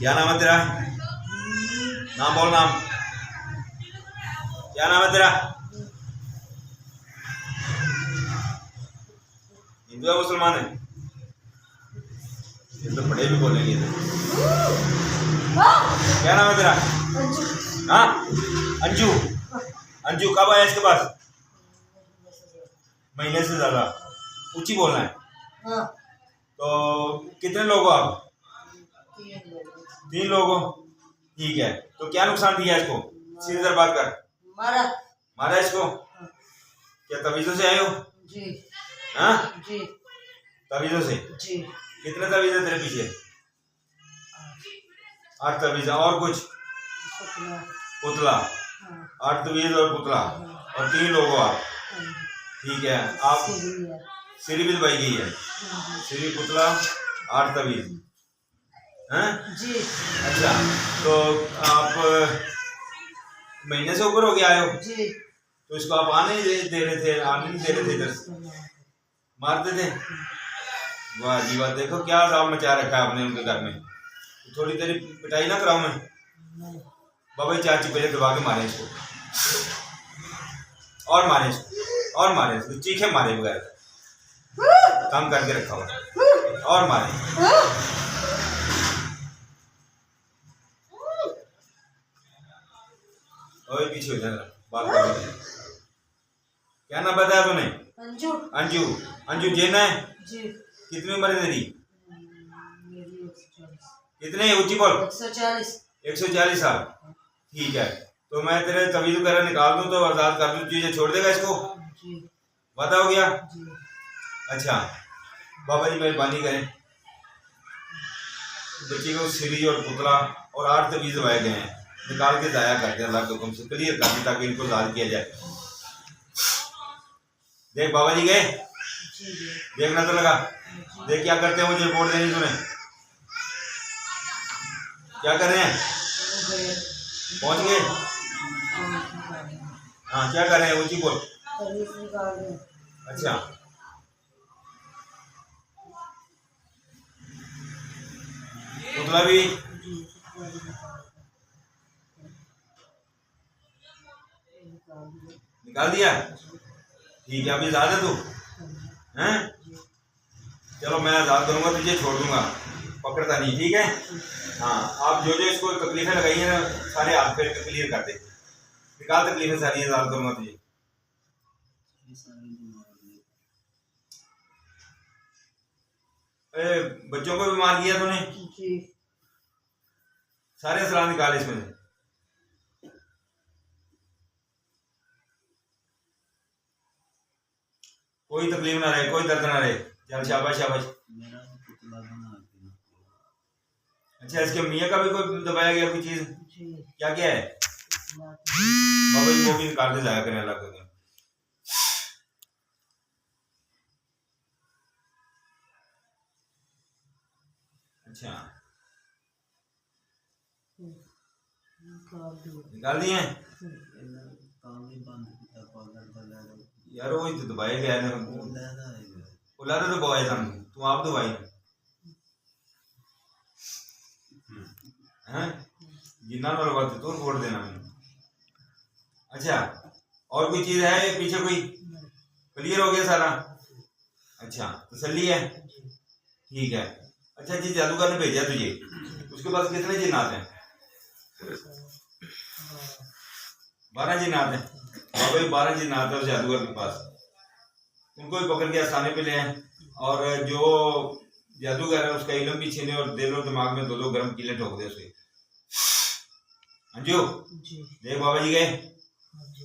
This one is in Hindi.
क्या नाम है तेरा? नाम बोल नाम। क्या नाम है तेरा? हिंदू है मुसलमान है? ये तो बड़े भी बोलेंगे। क्या नाम है तेरा? हाँ अंजू। अंजू कब आया इसके पास? महीने से ज्यादा। ऊंची बोलना है। तो कितने लोग हो आप? 3 लोग हो। ठीक है। तो क्या नुकसान दिया इसको? सीधे सर बात कर। मारा इसको? क्या तवीज़ों से आए हो? जी। हाँ जी। तवीज़ों से? जी। कितने तवीज़ है तेरे पीछे? 8 तवीज़। और कुछ? पुतला। 8 तवीज़ और पुतला और 3 लोग हो आप। ठीक है। आप सीढ़ी भी दबाई गई है? सीढ़ी, पुतला, 8 तवीज़। हैं? जी। अच्छा, तो आप महीने से ऊपर हो गया आए हो? जी। तो इसको आप आने नहीं दे रहे थे, आने नहीं दे रहे थे इधर, मारते थे? वाह जी वाह, देखो क्या अजाब मचा रखा है आपने उनके घर में। थोड़ी देर पिटाई ना कराऊं मैं? बाबा जी 4 चिपके दबा के मारे इसको, और मारे इसको, और मारे इसको, चीखे मारे बगैर, काम करके रखा हुआ, और मारे। और पीछे हो जाएगा बात करने। क्या नाम बताया तूने? अंजू। अंजू। अंजू जैन है? जी। कितनी उम्र है तेरी? मेरी 140। कितने ऊंची बोल? 140। 140 साल। ठीक है। तो मैं तेरे तवीज़ वगैरह निकाल दूं तो आजाद कर दूं, तुझे छोड़ देगा इसको? जी। वादा हो गया? जी। अच्छा, बाबा जी मेहरबानी करें, बच्चे को सीढ़ी और पुतला और 8 तवीज़ दबाए गए हैं, निकाल के जाया करते हैं अल्लाह के हुक्म से, क्लियर कर दें ताकि इनको आजाद किया जाए। देख बाबा जी गए, देखना तो लगा, देख क्या करते हैं, मुझे रिपोर्ट देनी तूने। क्या कर रहे हैं? पहुंच गए? हाँ, क्या कर रहे हैं? ऊंची बोल। अच्छा, पुतला भी निकाल दिया? ठीक है। अभी आजाद है तू? हैं? चलो मैं आजाद करूंगा, तुझे छोड़ दूंगा, पकड़ता नहीं, ठीक है? हाँ, आप जो जो इसको तकलीफें लगाई हैं ना, सारे हाथ पे क्लियर कर दे, निकाल तकलीफें सारी, आजाद करूंगा तुझे। बच्चों को भी मार दिया तूने? जी। सारे असरार निकाले इसमें से। कोई तकलीफ ना रहे, कोई दर्द ना रहे। चल शाबाश शाबाश। अच्छा, इसके मियाँ का भी कोई दबाया गया कोई चीज? क्या क्या है? बाबा जी वो भी निकाल के जाया करने लग गए। अच्छा, निकाल दिए यार? वही तो दबाए गया ना, उलादा तो बवाए था तू, आप दबाई हैं? जिन्ना तो लगा तो छोड़ देना मैंने। अच्छा, और कोई चीज है पीछे? कोई क्लियर हो गया सारा? अच्छा, तसल्ली है? ठीक है। अच्छा जी, जादूगर ने भेजा तुझे, उसके पास कितने जिन्नात हैं? 12 जिन्नात हैं। बाबा 12 जिन्नात है उस जादूगर के पास, उनको भी पकड़ के आसाने पे ले आए, और जो जादूगर है उसका इलम भी छीने और दिल और दिमाग में 2-2 गर्म कीले ठोक दे उसे। अंजू देख बाबा जी गए,